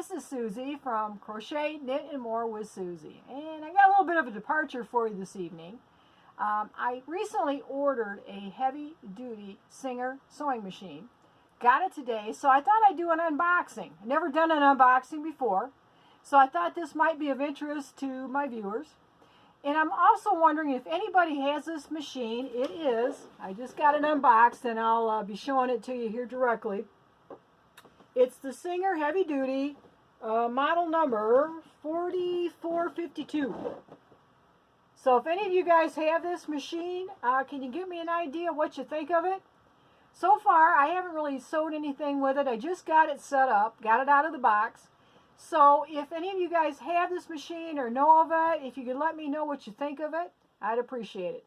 This is Susie from Crochet, Knit, and More with Susie. And I got a little bit of a departure for you this evening. I recently ordered a heavy-duty Singer sewing machine. Got it today, so I thought I'd do an unboxing. I've never done an unboxing before, so I thought this might be of interest to my viewers. And I'm also wondering if anybody has this machine. It is. I just got it unboxed, and I'll be showing it to you here directly. It's the Singer Heavy Duty model number 4452. So if any of you guys have this machine, can you give me an idea what you think of it? So far, I haven't really sewed anything with it. I just got it set up, got it out of the box. So if any of you guys have this machine or know of it, if you could let me know what you think of it, I'd appreciate it.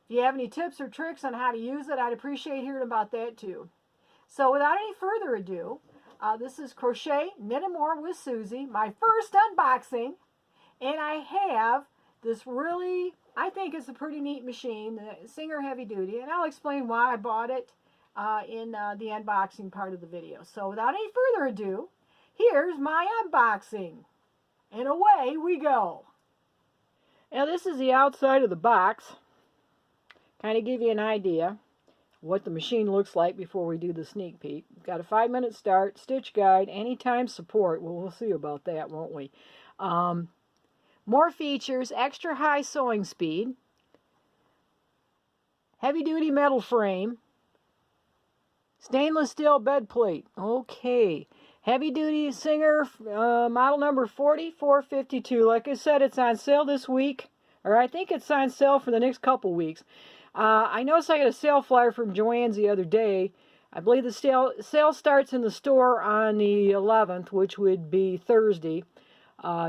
If you have any tips or tricks on how to use it, I'd appreciate hearing about that too. So without any further ado, this is Crochet, Knit and More with Susie, my first unboxing, and I have this really, I think it's a pretty neat machine, the Singer Heavy Duty, and I'll explain why I bought it in the unboxing part of the video. So without any further ado, here's my unboxing, and away we go. Now this is the outside of the box, kind of give you an idea what the machine looks like before we do the sneak peek. We've got a 5-minute start, stitch guide, anytime support. Well, we'll see about that, won't we? More features, extra high sewing speed, heavy duty metal frame, stainless steel bed plate. Okay, heavy duty Singer model number 4452. Like I said, it's on sale this week, or I think it's on sale for the next couple weeks. I noticed I got a sale flyer from Joann's the other day. I believe the sale starts in the store on the 11th, which would be Thursday,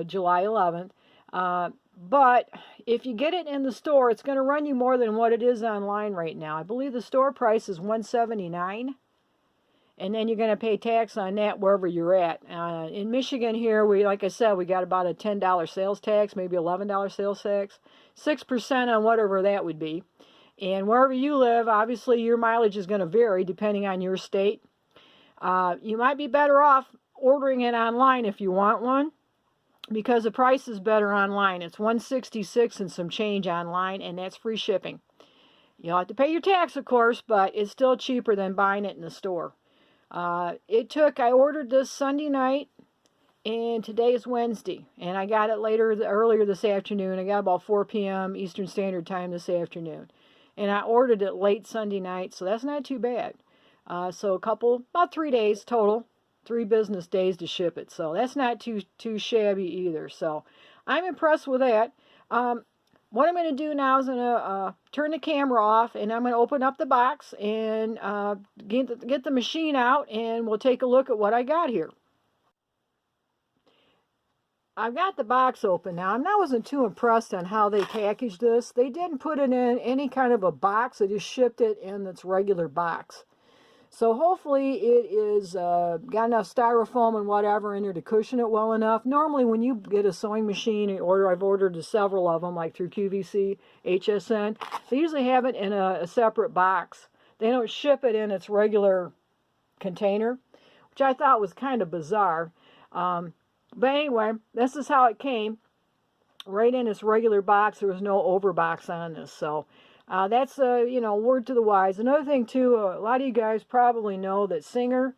July 11th. But if you get it in the store, it's going to run you more than what it is online right now. I believe the store price is $179, and then you're going to pay tax on that wherever you're at. In Michigan here, like I said, we got about a $10 sales tax, maybe $11 sales tax, 6% on whatever that would be. And wherever you live, obviously your mileage is going to vary depending on your state. You might be better off ordering it online if you want one, because the price is better online. It's $166 and some change online, and that's free shipping. You'll have to pay your tax, of course, but it's still cheaper than buying it in the store. I ordered this Sunday night, and today is Wednesday, and I got it earlier this afternoon. I got about 4 p.m. Eastern Standard Time this afternoon. And I ordered it late Sunday night, so that's not too bad. So about 3 days total, 3 business days to ship it. So that's not too shabby either. So I'm impressed with that. What I'm going to do now is I'm going to turn the camera off, and I'm going to open up the box and get the machine out, and we'll take a look at what I got here. I've got the box open now. I wasn't too impressed on how they packaged this. They didn't put it in any kind of a box. They just shipped it in its regular box. So hopefully it is got enough styrofoam and whatever in there to cushion it well enough. Normally when you get a sewing machine, I've ordered several of them, like through QVC, HSN, they usually have it in a separate box. They don't ship it in its regular container, which I thought was kind of bizarre. But anyway, this is how it came. Right in its regular box. There was no overbox on this. So that's, word to the wise. Another thing, too, a lot of you guys probably know that Singer,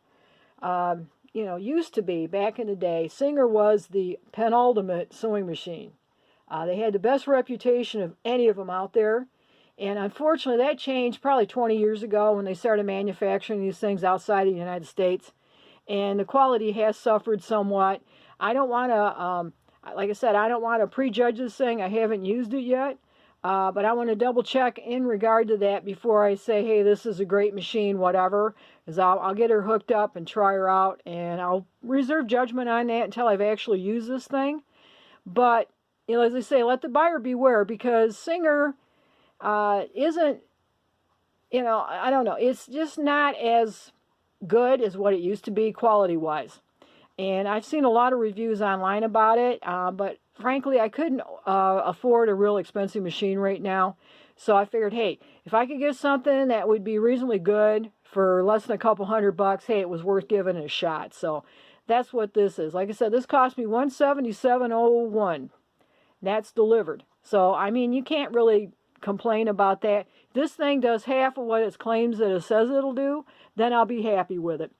used to be, back in the day, Singer was the penultimate sewing machine. They had the best reputation of any of them out there. And unfortunately, that changed probably 20 years ago when they started manufacturing these things outside of the United States. And the quality has suffered somewhat. I don't want to, like I said, I don't want to prejudge this thing. I haven't used it yet, but I want to double check in regard to that before I say, hey, this is a great machine, whatever, because I'll get her hooked up and try her out, and I'll reserve judgment on that until I've actually used this thing. But, as I say, let the buyer beware, because Singer isn't, I don't know, it's just not as good as what it used to be quality-wise. And I've seen a lot of reviews online about it, but frankly, I couldn't afford a real expensive machine right now. So I figured, hey, if I could get something that would be reasonably good for less than a couple $100, hey, it was worth giving it a shot. So That's what this is. Like I said, this cost me $177.01. That's delivered. So, I mean, you can't really complain about that. This thing does half of what it claims that it says it'll do, then I'll be happy with it.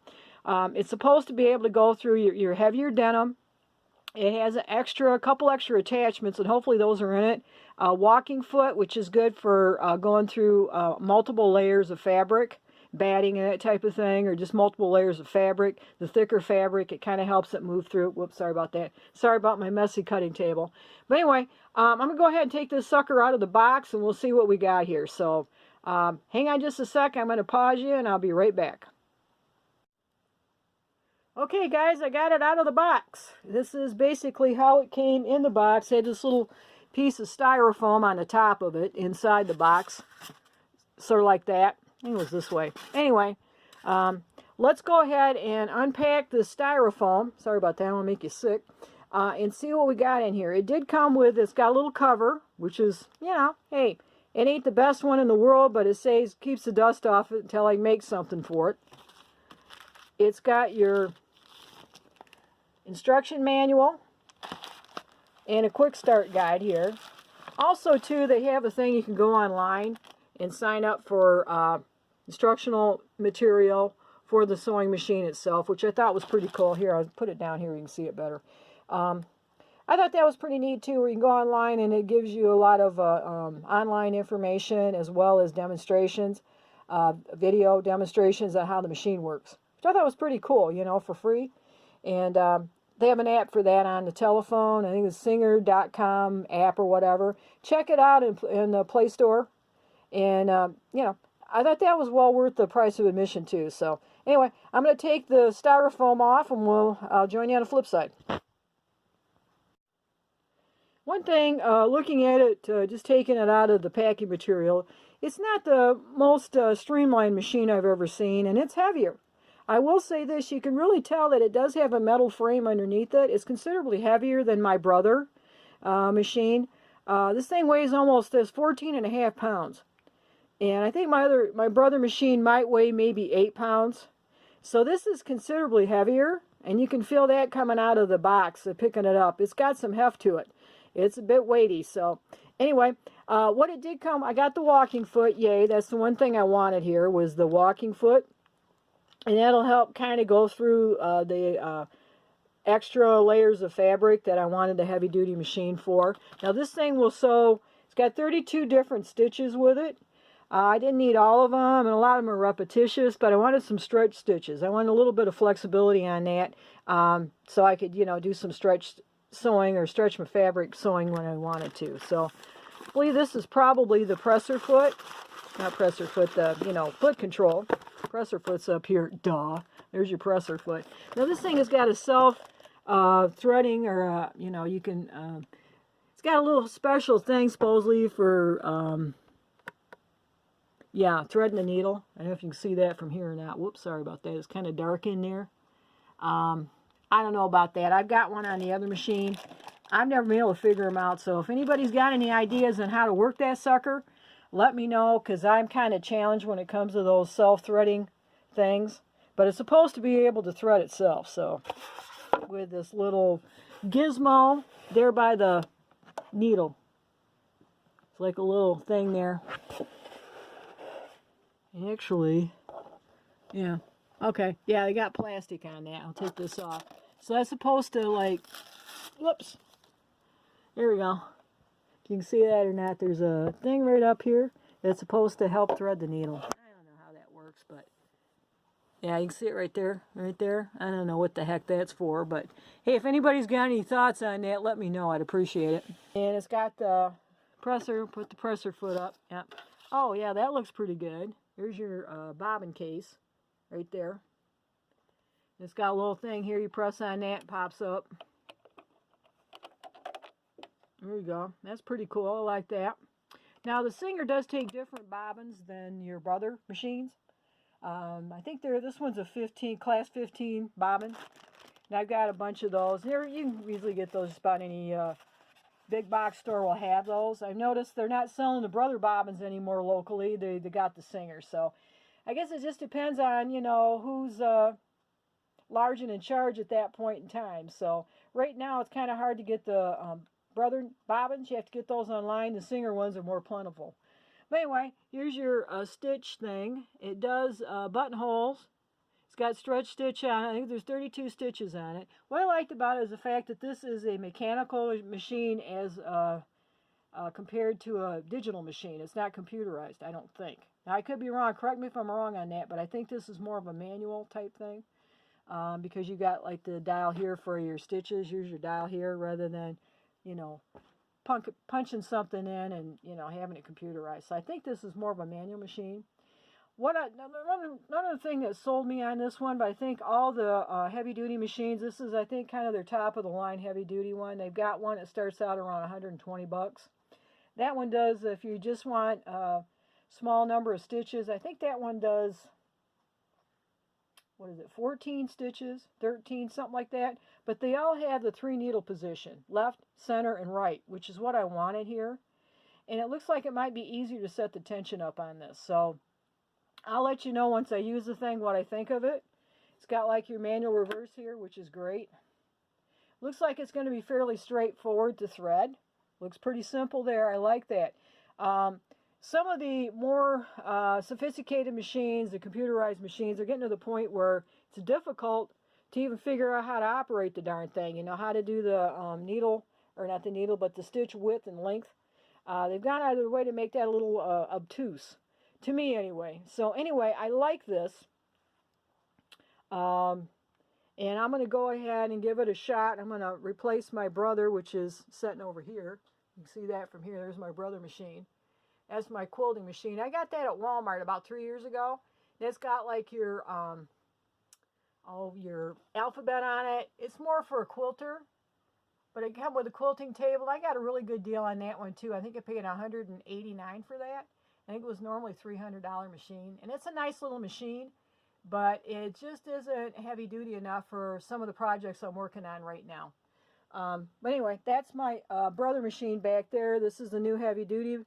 It's supposed to be able to go through your heavier denim. It has a couple extra attachments, and hopefully those are in it. Walking foot, which is good for going through multiple layers of fabric, batting and that type of thing, or just multiple layers of fabric. The thicker fabric, it kind of helps it move through. Whoops, sorry about that. Sorry about my messy cutting table. But anyway, I'm going to go ahead and take this sucker out of the box, and we'll see what we got here. So hang on just a sec. I'm going to pause you, and I'll be right back. Okay, guys, I got it out of the box. This is basically how it came in the box. It had this little piece of styrofoam on the top of it inside the box, sort of like that. I think it was this way. Anyway, let's go ahead and unpack the styrofoam. Sorry about that, I don't want to make you sick. And see what we got in here. It did come with, it's got a little cover, which is, you know, hey, it ain't the best one in the world, but it says keeps the dust off it until I make something for it. It's got your instruction manual and a quick start guide here. Also, too, they have a thing you can go online and sign up for instructional material for the sewing machine itself, which I thought was pretty cool. Here, I'll put it down here, you can see it better. I thought that was pretty neat, too, where you can go online and it gives you a lot of online information as well as demonstrations, video demonstrations on how the machine works, which I thought was pretty cool, you know, for free. And they have an app for that on the telephone. I think it's Singer.com app or whatever. Check it out in the Play Store. And, you know, I thought that was well worth the price of admission, too. So, anyway, I'm going to take the styrofoam off, and I'll join you on the flip side. One thing, looking at it, just taking it out of the packing material, it's not the most streamlined machine I've ever seen, and it's heavier. I will say this, you can really tell that it does have a metal frame underneath it. It's considerably heavier than my brother machine. This thing weighs almost 14.5 pounds. And I think my brother machine might weigh maybe 8 pounds. So this is considerably heavier, and you can feel that coming out of the box, picking it up. It's got some heft to it. It's a bit weighty. So anyway, what it did come, I got the walking foot, yay. That's the one thing I wanted here was the walking foot. And that'll help kind of go through the extra layers of fabric that I wanted the heavy-duty machine for. Now this thing will sew, it's got 32 different stitches with it. I didn't need all of them, and a lot of them are repetitious, but I wanted some stretch stitches. I wanted a little bit of flexibility on that, so I could, you know, do some stretch sewing or stretch my fabric sewing when I wanted to. So I believe this is probably the presser foot. Not presser foot, the, you know, foot control. Presser foot's up here, duh. There's your presser foot. Now this thing has got a self threading, or you know, you can. It's got a little special thing supposedly for yeah, threading the needle. I don't know if you can see that from here or not. Whoops, sorry about that. It's kind of dark in there. I don't know about that. I've got one on the other machine. I've never been able to figure them out. So if anybody's got any ideas on how to work that sucker, let me know, because I'm kind of challenged when it comes to those self-threading things. But it's supposed to be able to thread itself. So with this little gizmo there by the needle. It's like a little thing there. Actually, yeah. Okay, yeah, they got plastic on that. I'll take this off. So that's supposed to, like, whoops. There we go. If you can see that or not, there's a thing right up here that's supposed to help thread the needle. I don't know how that works, but yeah, you can see it right there, right there. I don't know what the heck that's for, but hey, if anybody's got any thoughts on that, let me know. I'd appreciate it. And it's got the presser, put the presser foot up. Yep. Oh, yeah, that looks pretty good. There's your bobbin case right there. It's got a little thing here. You press on that, it pops up. There you go. That's pretty cool. I like that. Now, the Singer does take different bobbins than your brother machines. I think this one's a class 15 bobbin. And I've got a bunch of those. You can easily get those just about any big box store will have those. I've noticed they're not selling the brother bobbins anymore locally. They got the Singer. So I guess it just depends on, you know, who's large and in charge at that point in time. So right now it's kind of hard to get the brother bobbins. You have to get those online. The Singer ones are more plentiful. But anyway, here's your stitch thing. It does buttonholes. It's got stretch stitch on it. I think there's 32 stitches on it. What I liked about it is the fact that this is a mechanical machine as compared to a digital machine. It's not computerized, I don't think. Now, I could be wrong. Correct me if I'm wrong on that, but I think this is more of a manual type thing because you got like the dial here for your stitches. Use your dial here rather than, you know, punching something in and, you know, having it computerized. So I think this is more of a manual machine. Another thing that sold me on this one, but I think all the heavy-duty machines, this is, I think, kind of their top-of-the-line heavy-duty one. They've got one that starts out around 120 bucks. That one does, if you just want a small number of stitches, I think that one does, what is it, 14 stitches, 13, something like that. But they all have the 3-needle position, left, center, and right, which is what I wanted here. And it looks like it might be easier to set the tension up on this. So I'll let you know once I use the thing what I think of it. It's got like your manual reverse here, which is great. Looks like it's going to be fairly straightforward to thread. Looks pretty simple there. I like that. Some of the more sophisticated machines, the computerized machines, are getting to the point where it's difficult to even figure out how to operate the darn thing. You know, how to do the needle, or not the needle, but the stitch width and length. They've gone out of their way to make that a little obtuse. To me, anyway. So, anyway, I like this. And I'm going to go ahead and give it a shot. I'm going to replace my brother, which is sitting over here. You can see that from here. There's my brother machine. That's my quilting machine. I got that at Walmart about 3 years ago. It's got like your alphabet on it. It's more for a quilter. But it comes with a quilting table. I got a really good deal on that one, too. I think I paid $189 for that. I think it was normally a $300 machine. And it's a nice little machine, but it just isn't heavy duty enough for some of the projects I'm working on right now. But anyway, that's my brother machine back there. This is the new heavy duty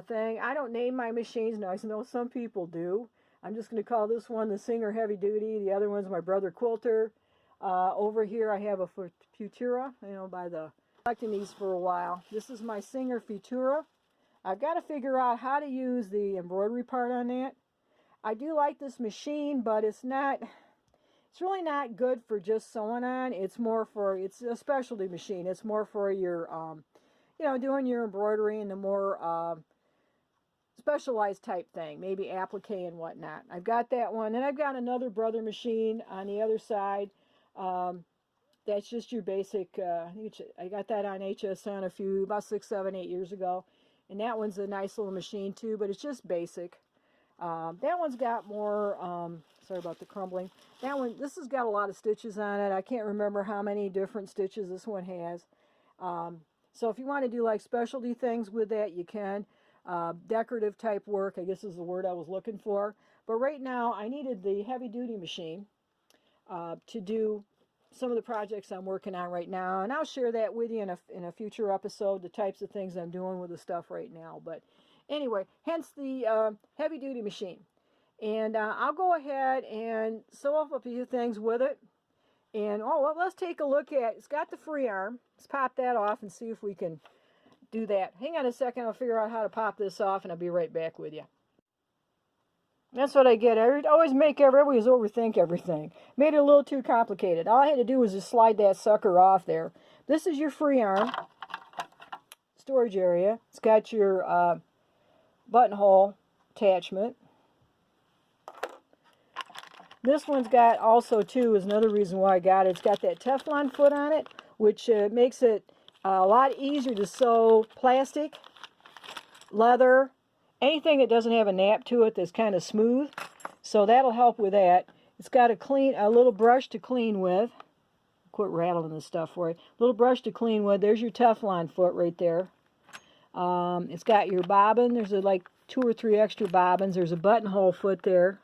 thing. I don't name my machines. Now, I know some people do. I'm just going to call this one the Singer Heavy Duty. The other one's my brother Quilter. Over here I have a Futura, you know, by the collecting these for a while. This is my Singer Futura. I've got to figure out how to use the embroidery part on that. I do like this machine, but it's really not good for just sewing on. It's a specialty machine. It's more for your, you know, doing your embroidery and the more specialized type thing, maybe applique and whatnot. I've got that one. And I've got another brother machine on the other side. That's just your basic, I got that on HSN about 6, 7, 8 years ago. And that one's a nice little machine too, but it's just basic. That one's got more, sorry about the crumbling. This has got a lot of stitches on it. I can't remember how many different stitches this one has. So if you want to do like specialty things with that, you can. Decorative type work, I guess is the word I was looking for. But right now, I needed the heavy duty machine to do some of the projects I'm working on right now, and I'll share that with you in a future episode, the types of things I'm doing with the stuff right now. But anyway, hence the heavy-duty machine. And I'll go ahead and sew up a few things with it. And, well, let's take a look at, it's got the free arm. Let's pop that off and see if we can do that. Hang on a second, I'll figure out how to pop this off, and I'll be right back with you. That's what I get. I always everybody's overthink everything. Made it a little too complicated. All I had to do was just slide that sucker off there. This is your free arm storage area. It's got your buttonhole attachment. This one's got also, too, is another reason why I got it. It's got that Teflon foot on it, which makes it a lot easier to sew plastic, leather, anything that doesn't have a nap to it that's kind of smooth. So that'll help with that. It's got a little brush to clean with. Quit rattling this stuff for you. Little brush to clean with. There's your Teflon foot right there. It's got your bobbin. There's like 2 or 3 extra bobbins. There's a buttonhole foot there.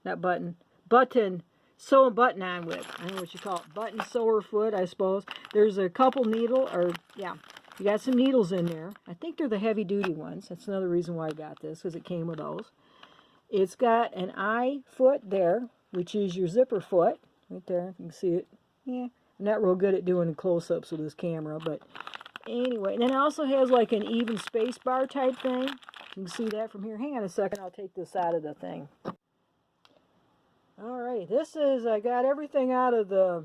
Not button. Button. Sew a button on with. I don't know what you call it. Button sewer foot, I suppose. There's a couple you got some needles in there. I think they're the heavy-duty ones. That's another reason why I got this, because it came with those. It's got an eye foot there, which is your zipper foot. Right there, you can see it. Yeah, I'm not real good at doing close-ups with this camera, but anyway. And then it also has like an even space bar type thing. You can see that from here. Hang on a second, I'll take this out of the thing. Alright, I got everything out of the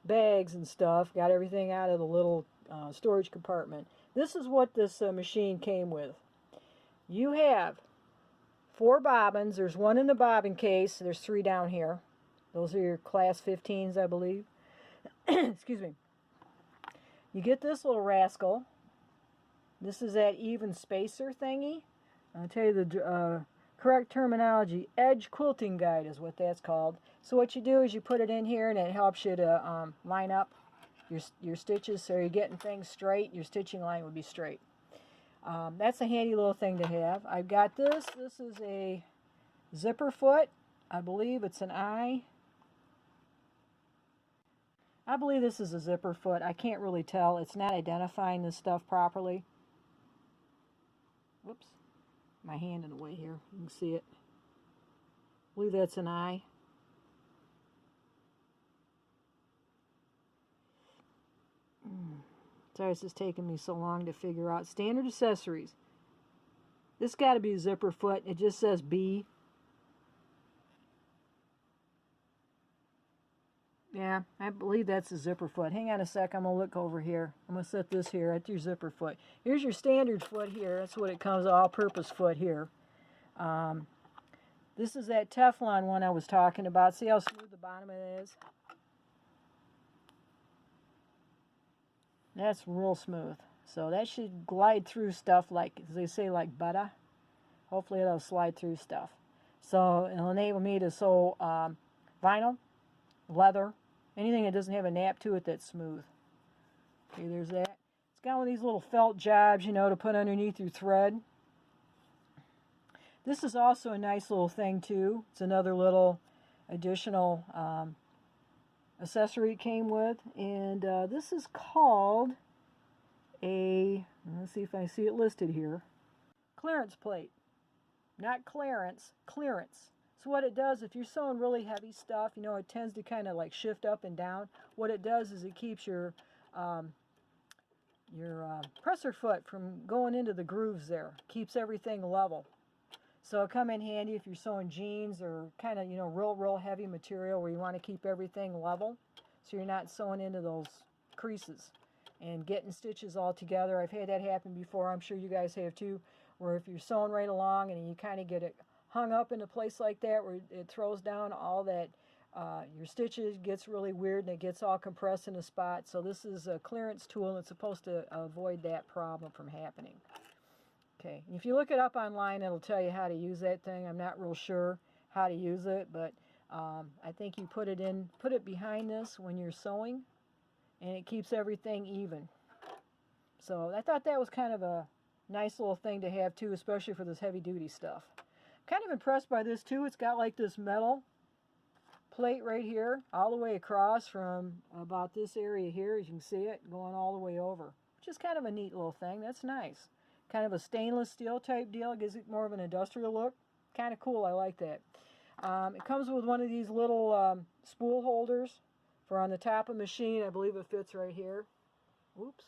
bags and stuff. Got everything out of the little storage compartment. This is what this machine came with. You have 4 bobbins. There's 1 in the bobbin case. There's 3 down here. Those are your class 15s, I believe. Excuse me. You get this little rascal. This is that even spacer thingy. I'll tell you the correct terminology. Edge quilting guide is what that's called. So what you do is you put it in here, and it helps you to line up your stitches, so you're getting things straight. Your stitching line would be straight. That's a handy little thing to have. I've got this. This is a zipper foot. I believe it's an I. I believe this is a zipper foot. I can't really tell. It's not identifying this stuff properly. Whoops. My hand in the way here. You can see it. I believe that's an I. Sorry, it's just taking me so long to figure out. Standard accessories. This got to be a zipper foot. It just says B. Yeah, I believe that's a zipper foot. Hang on a sec. I'm going to look over here. I'm going to set this here. That's your zipper foot. Here's your standard foot here. That's what it comes, all-purpose foot here. This is that Teflon one I was talking about. See how smooth the bottom of it is? That's real smooth. So that should glide through stuff like, as they say, like butter. Hopefully it'll slide through stuff. So it'll enable me to sew vinyl, leather, anything that doesn't have a nap to it that's smooth. Okay, there's that. It's got one of these little felt jobs, you know, to put underneath your thread. This is also a nice little thing too. It's another little additional accessory it came with, and this is called a, let's see if I see it listed here, clearance plate. Not clearance, clearance. So what it does, if you're sewing really heavy stuff, you know, it tends to kind of like shift up and down. What it does is it keeps your presser foot from going into the grooves there. Keeps everything level. So it'll come in handy if you're sewing jeans or kind of, you know, real heavy material where you want to keep everything level, so you're not sewing into those creases and getting stitches all together. I've had that happen before. I'm sure you guys have too, where if you're sewing right along and you kind of get it hung up in a place like that where it throws down all that, your stitches gets really weird and it gets all compressed in a spot. So this is a clearance tool, and it's supposed to avoid that problem from happening. Okay, if you look it up online, it'll tell you how to use that thing. I'm not real sure how to use it, but I think you put it behind this when you're sewing, and it keeps everything even. So I thought that was kind of a nice little thing to have too, especially for this heavy duty stuff. Kind of impressed by this too. It's got like this metal plate right here, all the way across from about this area here, as you can see it, going all the way over, which is kind of a neat little thing. That's nice. Kind of a stainless steel type deal. It gives it more of an industrial look. Kind of cool. I like that. It comes with one of these little spool holders for on the top of the machine. I believe it fits right here. Oops.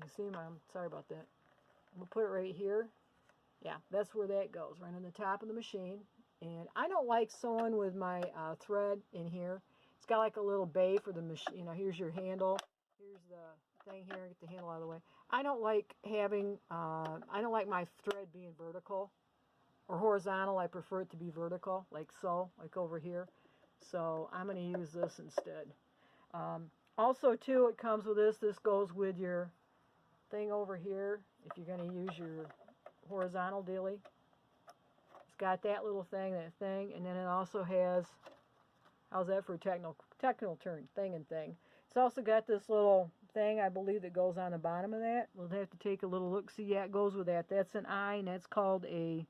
You see, Mom? Sorry about that. I'm going to put it right here. Yeah, that's where that goes, right on the top of the machine. And I don't like sewing with my thread in here. It's got like a little bay for the machine. You know, here's your handle. Here's the thing here. Get the handle out of the way. I don't like having, I don't like my thread being vertical or horizontal. I prefer it to be vertical, like so, like over here. So I'm going to use this instead. Also, too, it comes with this. This goes with your thing over here if you're going to use your horizontal dealie. It's got that little thing, and then it also has, how's that for a technical term, thing. It's also got this little thing, I believe, that goes on the bottom of that. We'll have to take a little look. See, yeah, it goes with that. That's an I, and that's called a,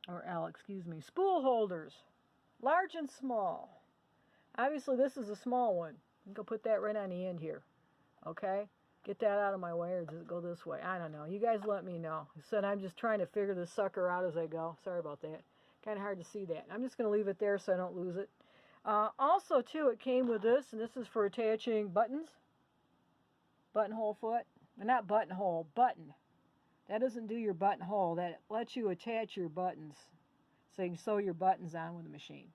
or L, excuse me, spool holders, large and small. Obviously, this is a small one. I'm going to put that right on the end here. Okay? Get that out of my way, or does it go this way? I don't know. You guys let me know. I said I'm just trying to figure this sucker out as I go. Sorry about that. Kind of hard to see that. I'm just going to leave it there so I don't lose it. Also, too, it came with this, and this is for attaching buttons. Buttonhole foot. Not buttonhole, button. That doesn't do your buttonhole. That lets you attach your buttons so you can sew your buttons on with the machine.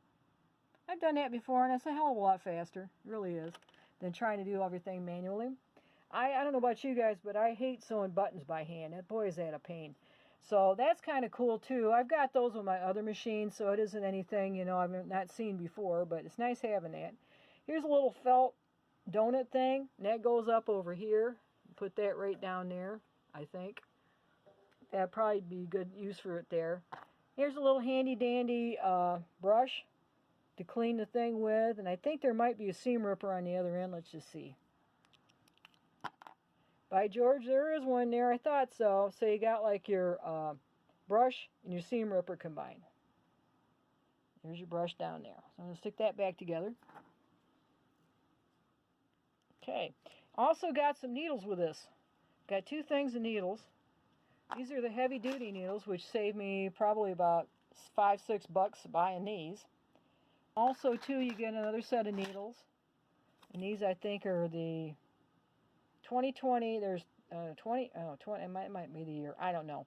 I've done that before, and it's a hell of a lot faster. It really is. Than trying to do everything manually. I don't know about you guys, but I hate sewing buttons by hand. That boy is that a pain. So that's kind of cool too. I've got those on my other machine, so it isn't anything, you know, I've not seen before, but it's nice having that. Here's a little felt donut thing, and that goes up over here. Put that right down there, I think. That'd probably be good use for it there. Here's a little handy dandy brush to clean the thing with, and I think there might be a seam ripper on the other end. Let's just see. By George, there is one there. I thought so. So you got like your brush and your seam ripper combined. There's your brush down there. So I'm going to stick that back together. Okay. Also got some needles with this. Got two things of needles. These are the heavy duty needles, which saved me probably about $5-6 buying these. Also, too, you get another set of needles. And these, I think, are the 2020. There's 20. It might be the year. I don't know.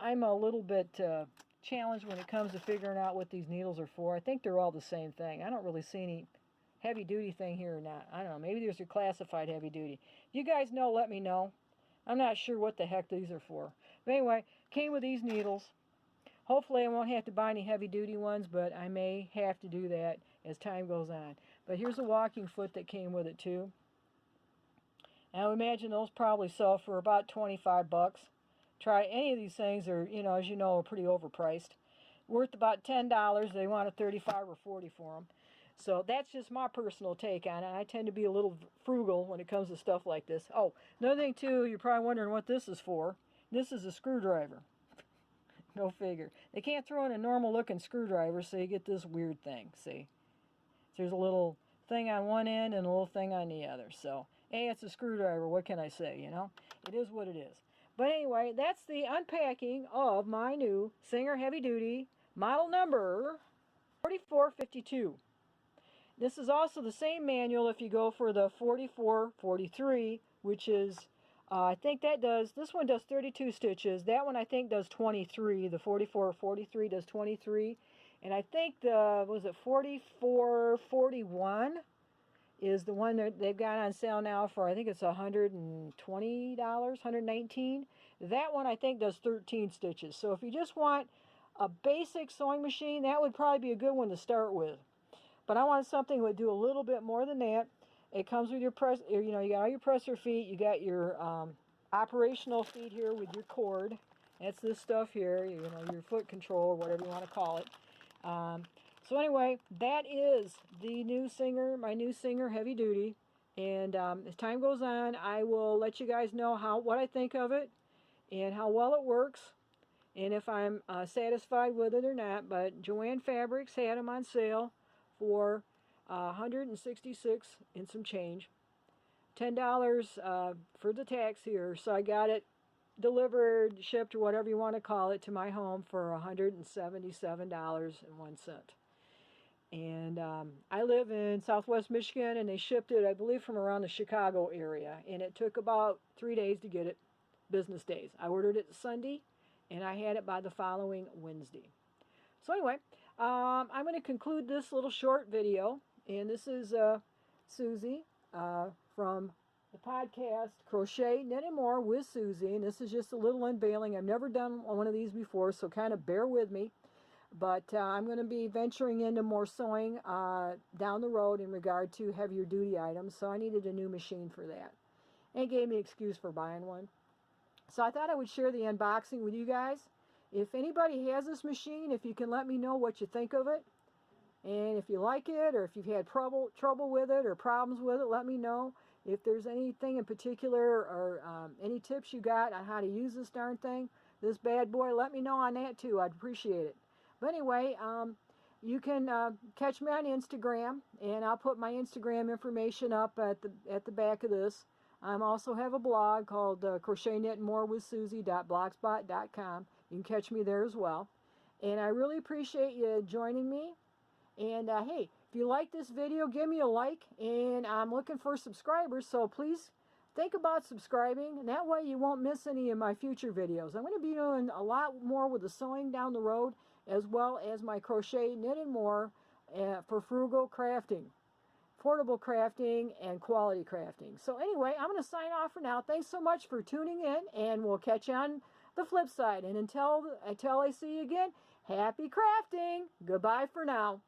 I'm a little bit challenged when it comes to figuring out what these needles are for. I think they're all the same thing. I don't really see any heavy-duty thing here or not. I don't know. Maybe there's a classified heavy-duty. If you guys know, let me know. I'm not sure what the heck these are for. But anyway, came with these needles. Hopefully I won't have to buy any heavy-duty ones, but I may have to do that as time goes on. But here's a walking foot that came with it too. And I would imagine those probably sell for about $25. Try any of these things are, you know, as you know, are pretty overpriced. Worth about $10. They want a $35 or $40 for them. So that's just my personal take on it. I tend to be a little frugal when it comes to stuff like this. Oh, another thing too, you're probably wondering what this is for. This is a screwdriver. Go figure. They can't throw in a normal looking screwdriver, so you get this weird thing, see? So there's a little thing on one end and a little thing on the other. So, hey, it's a screwdriver. What can I say, you know? It is what it is. But anyway, that's the unpacking of my new Singer Heavy Duty model number 4452. This is also the same manual if you go for the 4443, which is, I think that does, this one does 32 stitches. That one I think does 23. The 4443 does 23. And I think the, was it 4441 is the one that they've got on sale now for, I think it's $120, $119. That one I think does 13 stitches. So if you just want a basic sewing machine, that would probably be a good one to start with. But I wanted something that would do a little bit more than that. It comes with your press, you know, you got all your presser feet, you got your operational feet here with your cord. That's this stuff here, you know, your foot control or whatever you want to call it. So anyway, that is the new Singer, my new Singer Heavy Duty. And as time goes on, I will let you guys know what I think of it and how well it works. And if I'm satisfied with it or not. But Joann Fabrics had them on sale for $166 and some change. $10 for the tax here. So I got it delivered, shipped, or whatever you want to call it, to my home for $177.01. And I live in Southwest Michigan, and they shipped it, I believe, from around the Chicago area. And it took about 3 days to get it, business days. I ordered it Sunday, and I had it by the following Wednesday. So anyway, I'm going to conclude this little short video. And this is Susie from the podcast Crochet, Knit and More with Susie. And this is just a little unveiling. I've never done one of these before, so kind of bear with me. But I'm going to be venturing into more sewing down the road in regard to heavier duty items. So I needed a new machine for that. And it gave me an excuse for buying one. So I thought I would share the unboxing with you guys. If anybody has this machine, if you can let me know what you think of it. And if you like it, or if you've had trouble with it or problems with it, let me know. If there's anything in particular or any tips you got on how to use this darn thing, this bad boy, let me know on that too. I'd appreciate it. But anyway, you can catch me on Instagram, and I'll put my Instagram information up at the back of this. I also have a blog called Crochet Knit and More with Susie.blogspot.com. You can catch me there as well. And I really appreciate you joining me. And hey, If you like this video, give me a like, and I'm looking for subscribers, so please think about subscribing, and that way you won't miss any of my future videos. I'm going to be doing a lot more with the sewing down the road, as well as my crochet, knit, and more for frugal crafting, affordable crafting, and quality crafting. So anyway, I'm going to sign off for now. Thanks so much for tuning in, and we'll catch you on the flip side. And until I see you again, happy crafting. Goodbye for now.